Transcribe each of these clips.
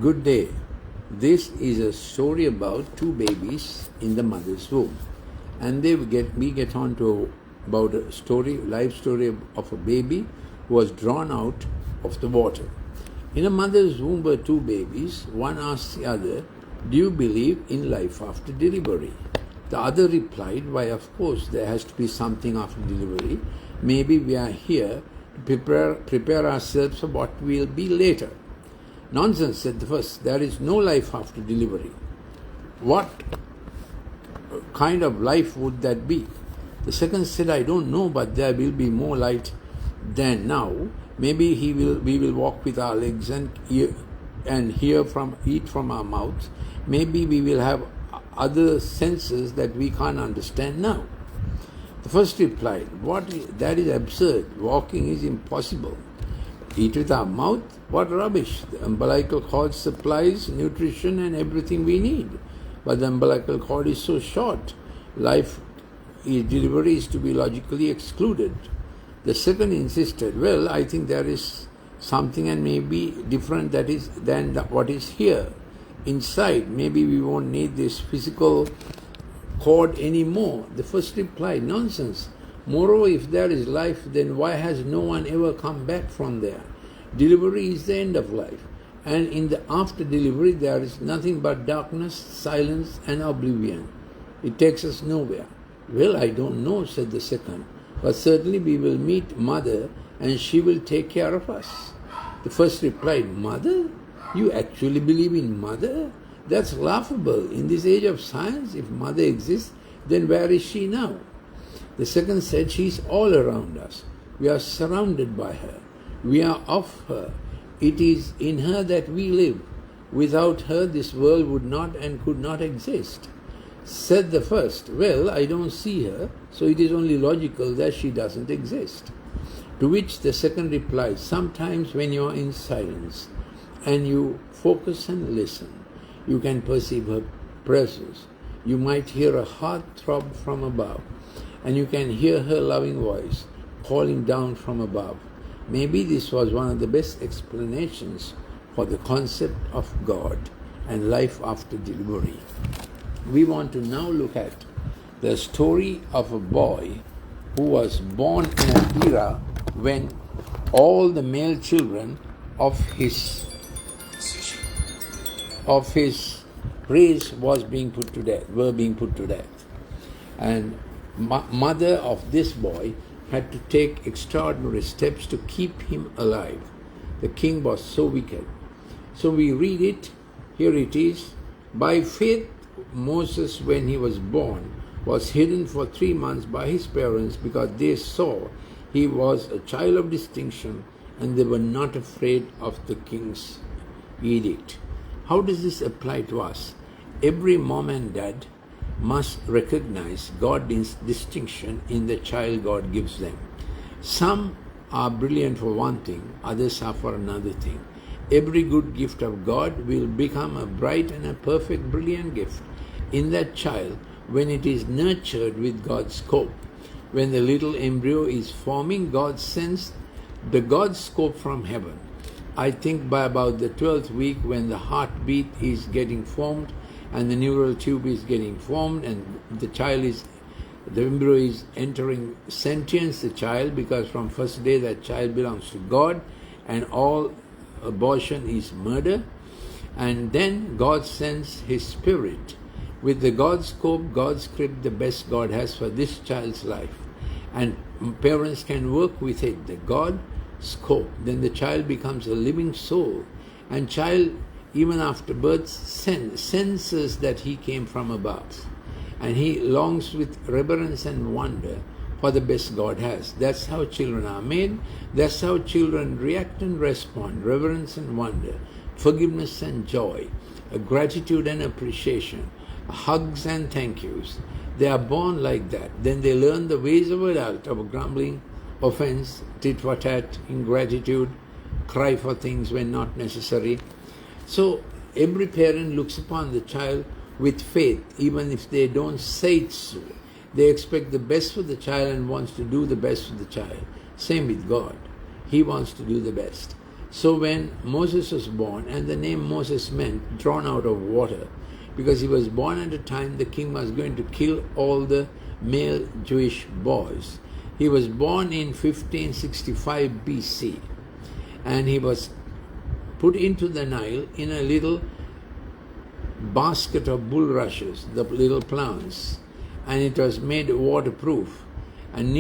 Good day. This is a story about two babies in the mother's womb. And we get on to about a story, life story of a baby who was drawn out of the water. In a mother's womb were two babies. One asked the other, "Do you believe in life after delivery?" The other replied, "Why, of course, there has to be something after delivery. Maybe we are here to prepare ourselves for what we'll be later." "Nonsense," said the first. "There is no life after delivery." "What kind of life would that be?" The second said, "I don't know, but there will be more light than now. Maybe we will walk with our legs and eat from our mouths. Maybe we will have other senses that we can't understand now." The first replied, "That is absurd. Walking is impossible. Eat with our mouth? What rubbish! The umbilical cord supplies nutrition and everything we need. But the umbilical cord is so short. Delivery is to be logically excluded." The second insisted, "Well, I think there is something and maybe different than what is here. Inside, maybe we won't need this physical cord anymore." The first replied, "Nonsense. Moreover, if there is life, then why has no one ever come back from there? Delivery is the end of life. And in the after delivery, there is nothing but darkness, silence, and oblivion. It takes us nowhere." "Well, I don't know," said the second. "But certainly we will meet Mother, and she will take care of us." The first replied, "Mother? You actually believe in Mother? That's laughable. In this age of science, if Mother exists, then where is she now?" The second said, "She is all around us. We are surrounded by her. We are of her. It is in her that we live. Without her, this world would not and could not exist." Said the first, "Well, I don't see her, so it is only logical that she doesn't exist." To which the second replied, "Sometimes when you are in silence and you focus and listen, you can perceive her presence. You might hear a heart throb from above, and you can hear her loving voice calling down from above." Maybe this was one of the best explanations for the concept of God and life after delivery. We want to now look at the story of a boy who was born in an era when all the male children of his race were being put to death. And mother of this boy had to take extraordinary steps to keep him alive. The king was so wicked. So we read it, here it is. "By faith, Moses, when he was born, was hidden for 3 months by his parents because they saw he was a child of distinction and they were not afraid of the king's edict." How does this apply to us? Every mom and dad must recognize God's distinction in the child God gives them. Some are brilliant for one thing, others are for another thing. Every good gift of God will become a bright and a perfect, brilliant gift in that child when it is nurtured with God's scope. When the little embryo is forming, God sends the God's scope from heaven. I think by about the 12th week, when the heartbeat is getting formed and the neural tube is getting formed and the embryo is entering sentience, the child, because from first day that child belongs to God and all abortion is murder. And then God sends His Spirit with the God's scope, God's script, the best God has for this child's life. And parents can work with it, the God scope. Then the child becomes a living soul. And child, even after birth, senses that he came from above. And he longs with reverence and wonder for the best God has. That's how children are made. That's how children react and respond. Reverence and wonder, forgiveness and joy, gratitude and appreciation, hugs and thank yous. They are born like that. Then they learn the ways of adult, of grumbling, offense, tit for tat, ingratitude, cry for things when not necessary. So every parent looks upon the child with faith, even if they don't say it so. They expect the best for the child and wants to do the best for the child. Same with God. He wants to do the best. So when Moses was born, and the name Moses meant drawn out of water, because he was born at a time the king was going to kill all the male Jewish boys. He was born in 1565 BC, and he was put into the Nile in a little basket of bulrushes, the little plants, and it was made waterproof. And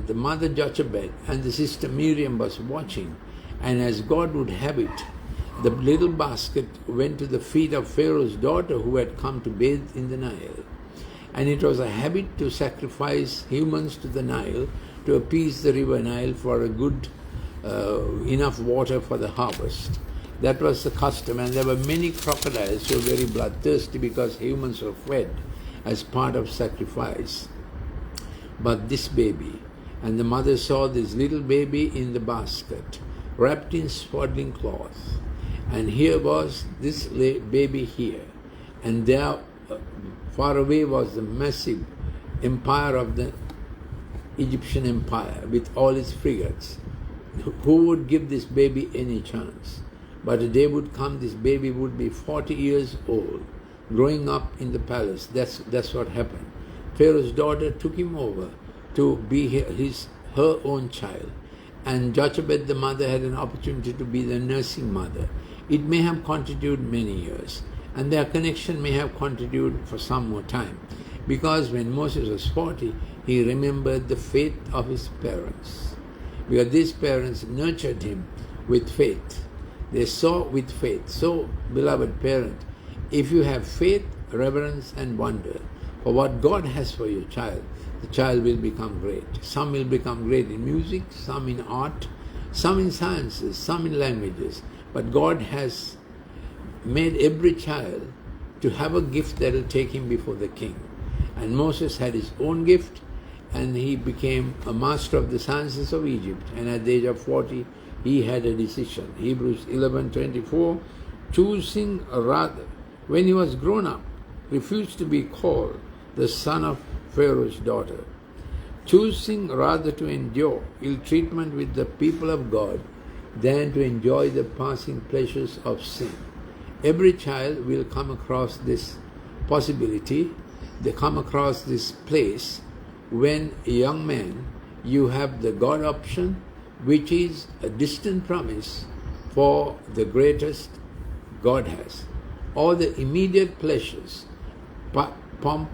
the mother Jochebed and the sister Miriam was watching, and as God would have it, the little basket went to the feet of Pharaoh's daughter who had come to bathe in the Nile. And it was a habit to sacrifice humans to the Nile to appease the river Nile for a good enough water for the harvest. That was the custom, and there were many crocodiles who were very bloodthirsty because humans were fed as part of sacrifice. But this baby, and the mother saw this little baby in the basket, wrapped in swaddling cloth, and here was this baby here, and there far away was the massive empire of the Egyptian empire with all its frigates. Who would give this baby any chance? But a day would come, this baby would be 40 years old, growing up in the palace. That's what happened. Pharaoh's daughter took him over to be her own child, and Jochebed, the mother, had an opportunity to be the nursing mother. It may have continued many years, and their connection may have continued for some more time, because when Moses was 40, he remembered the faith of his parents, because these parents nurtured him with faith. They saw with faith. So, beloved parent, if you have faith, reverence and wonder for what God has for your child, the child will become great. Some will become great in music, some in art, some in sciences, some in languages. But God has made every child to have a gift that will take him before the king. And Moses had his own gift, and he became a master of the sciences of Egypt. And at the age of 40, he had a decision. Hebrews 11:24, choosing rather, when he was grown up, refused to be called the son of Pharaoh's daughter, choosing rather to endure ill treatment with the people of God than to enjoy the passing pleasures of sin. Every child will come across this possibility. They come across this place when a young man, you have the God option, which is a distant promise for the greatest God has, or the immediate pleasures, pomp,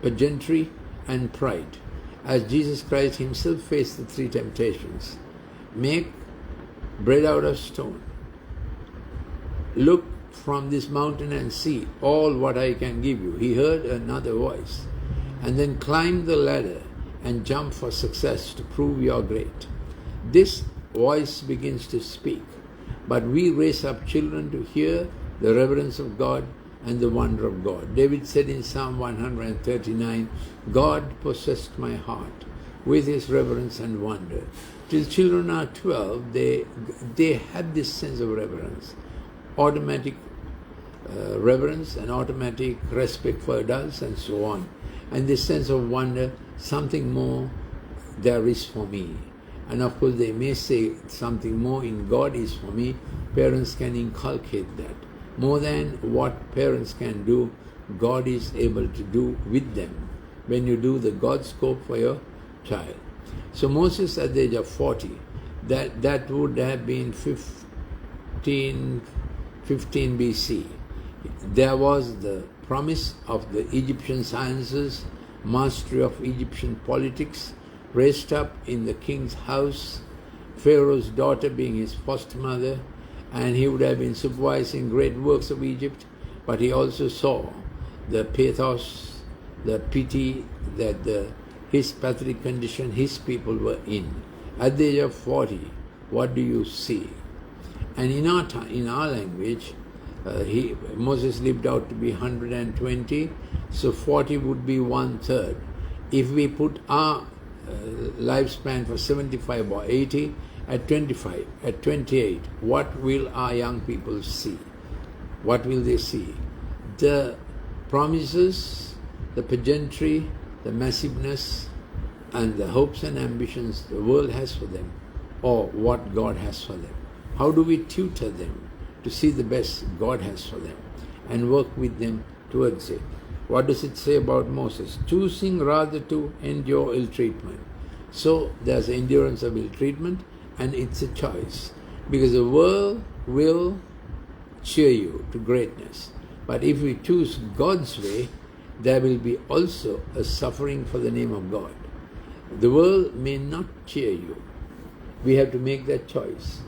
pageantry, and pride, as Jesus Christ himself faced the three temptations. Make bread out of stone. Look from this mountain and see all what I can give you. He heard another voice. And then climb the ladder and jump for success to prove you're great. This voice begins to speak, but we raise up children to hear the reverence of God and the wonder of God. David said in Psalm 139, God possessed my heart with his reverence and wonder. Till children are 12, they have this sense of reverence, automatic reverence and automatic respect for adults and so on. And this sense of wonder, something more there is for me. And of course they may say something more in God is for me. Parents can inculcate that. More than what parents can do, God is able to do with them when you do the God scope for your child. So Moses at the age of 40, that would have been 15 BC. There was the promise of the Egyptian sciences, mastery of Egyptian politics, raised up in the king's house, Pharaoh's daughter being his foster mother, and he would have been supervising great works of Egypt, but he also saw the pathos, the pity that his pathetic condition his people were in. At the age of 40, what do you see? And in our language, Moses lived out to be 120, so 40 would be 1/3. If we put our lifespan for 75 or 80, at 25, at 28, what will our young people see? What will they see? The promises, the pageantry, the massiveness, and the hopes and ambitions the world has for them, or what God has for them? How do we tutor them to see the best God has for them and work with them towards it? What does it say about Moses? Choosing rather to endure ill treatment. So there's endurance of ill treatment, and it's a choice. Because the world will cheer you to greatness. But if we choose God's way, there will be also a suffering for the name of God. The world may not cheer you. We have to make that choice.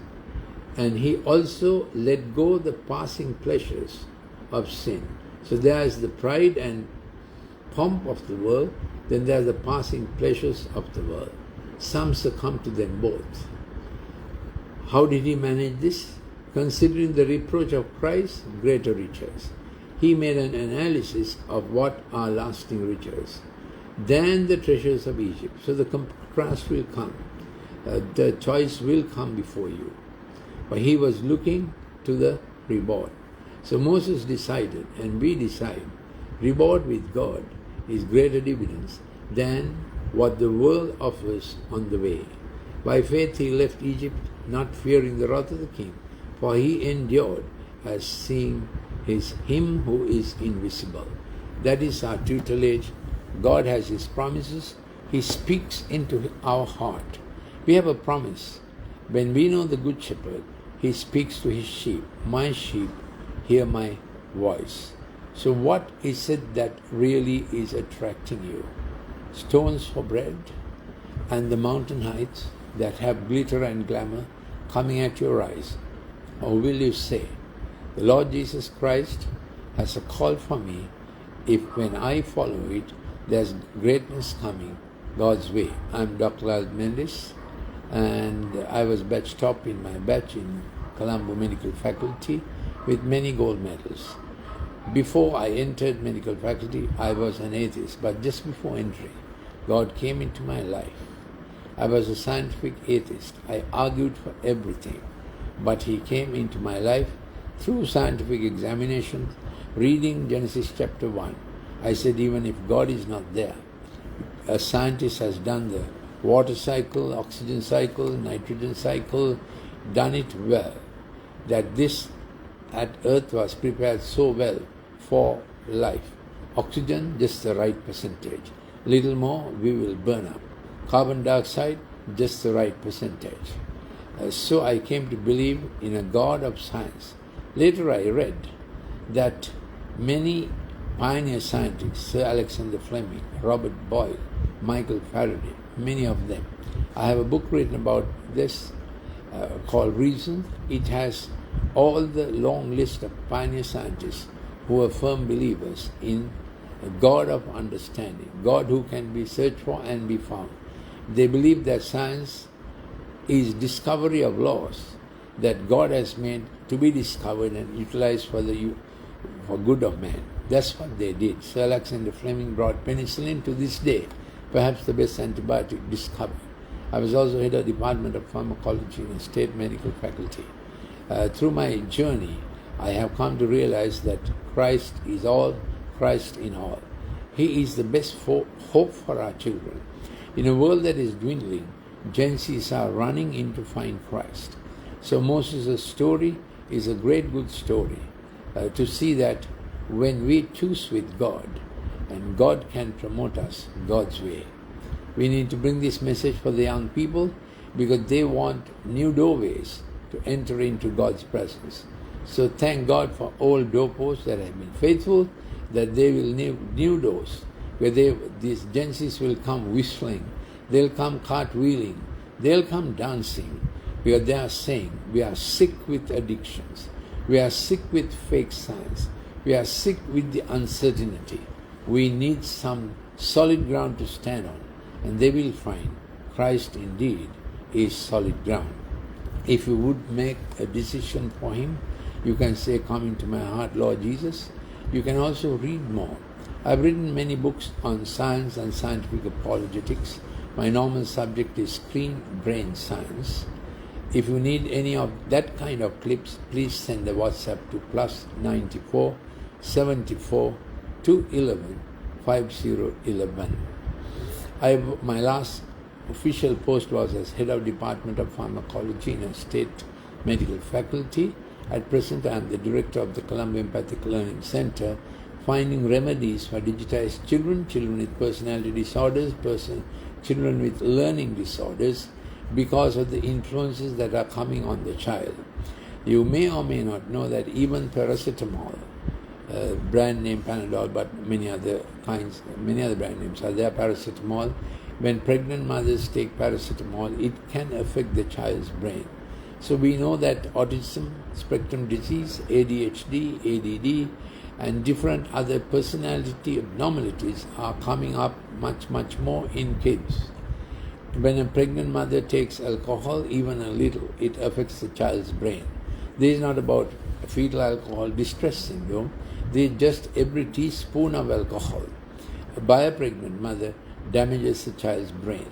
And he also let go the passing pleasures of sin. So there is the pride and pomp of the world, then there are the passing pleasures of the world. Some succumb to them both. How did he manage this? Considering the reproach of Christ, greater riches. He made an analysis of what are lasting riches than the treasures of Egypt. So the contrast will come. The choice will come before you. But he was looking to the reward. So Moses decided, and we decide, reward with God is greater dividends than what the world offers on the way. By faith he left Egypt, not fearing the wrath of the king, for he endured as seeing him who is invisible. That is our tutelage. God has his promises. He speaks into our heart. We have a promise. When we know the Good Shepherd, he speaks to his sheep. My sheep hear my voice. So what is it that really is attracting you? Stones for bread and the mountain heights that have glitter and glamour coming at your eyes? Or will you say, the Lord Jesus Christ has a call for me, if when I follow it, there's greatness coming God's way. I'm Dr. Lalith Mendis, and I was batch top in my batch in Colombo Medical Faculty with many gold medals. Before I entered medical faculty, I was an atheist, but just before entering, God came into my life. I was a scientific atheist. I argued for everything, but he came into my life through scientific examinations, reading Genesis chapter 1. I said, even if God is not there, a scientist has done the water cycle, oxygen cycle, nitrogen cycle, done it well, that this at earth was prepared so well for life. Oxygen, just the right percentage. Little more, we will burn up. Carbon dioxide, just the right percentage. So I came to believe in a God of science. Later I read that many pioneer scientists, Sir Alexander Fleming, Robert Boyle, Michael Faraday, many of them. I have a book written about this called Reason. It has all the long list of pioneer scientists who are firm believers in a God of understanding, God who can be searched for and be found. They believe that science is discovery of laws that God has made to be discovered and utilized for good of man. That's what they did. Sir Alexander Fleming brought penicillin to this day, perhaps the best antibiotic discovered. I was also head of the Department of Pharmacology in the State Medical Faculty. Through my journey, I have come to realize that Christ is all, Christ in all. He is the best hope for our children. In a world that is dwindling, Gen Zs are running in to find Christ. So Moses' story is a great good story to see that when we choose with God, and God can promote us God's way. We need to bring this message for the young people because they want new doorways to enter into God's presence. So thank God for old doorposts that have been faithful, that they will need new doors, where these Gen Zs will come whistling, they'll come cartwheeling, they'll come dancing, because they are saying, we are sick with addictions, we are sick with fake science, we are sick with the uncertainty. We need some solid ground to stand on, and they will find Christ indeed is solid ground. If you would make a decision for him, you can say, come into my heart, Lord Jesus. You can also read more. I've written many books on science and scientific apologetics. My normal subject is clean brain science. If you need any of that kind of clips, please send a WhatsApp to +94 74 211 5011. My last official post was as head of Department of Pharmacology in a state medical faculty. At present, I am the director of the Colombo Empathic Learning Center, finding remedies for digitized children, children with personality disorders, children with learning disorders, because of the influences that are coming on the child. You may or may not know that even paracetamol, brand name Panadol, but many other brand names are there, paracetamol. When pregnant mothers take paracetamol, it can affect the child's brain. So we know that autism spectrum disease, ADHD, ADD, and different other personality abnormalities are coming up much, much more in kids. When a pregnant mother takes alcohol, even a little, it affects the child's brain. This is not about fetal alcohol distress syndrome. This is just every teaspoon of alcohol by a pregnant mother damages the child's brain.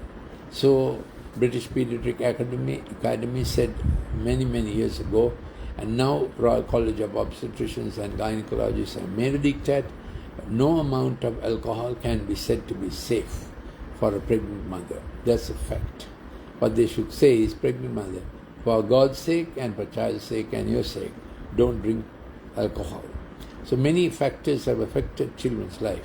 So British Pediatric Academy said many, many years ago, and now Royal College of Obstetricians and Gynecologists have made a diktat, no amount of alcohol can be said to be safe for a pregnant mother. That's a fact. What they should say is, pregnant mother, for God's sake and for child's sake and your sake, don't drink alcohol. So many factors have affected children's life,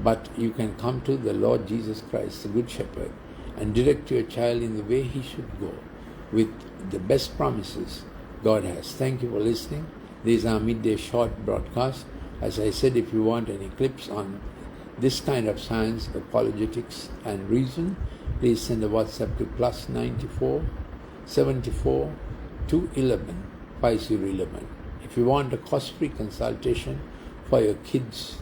but you can come to the Lord Jesus Christ, the Good Shepherd, and direct your child in the way he should go with the best promises God has. Thank you for listening. These are midday short broadcasts. As I said, if you want any clips on this kind of science, apologetics and reason, please send a WhatsApp to +94 74 211 5011. If you want a cost-free consultation for your kids'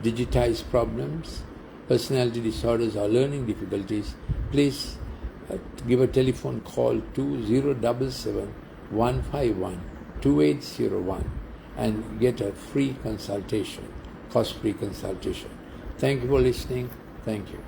digitized problems, personality disorders or learning difficulties, please give a telephone call to 077 151 2801 and get a free consultation, cost-free consultation. Thank you for listening. Thank you.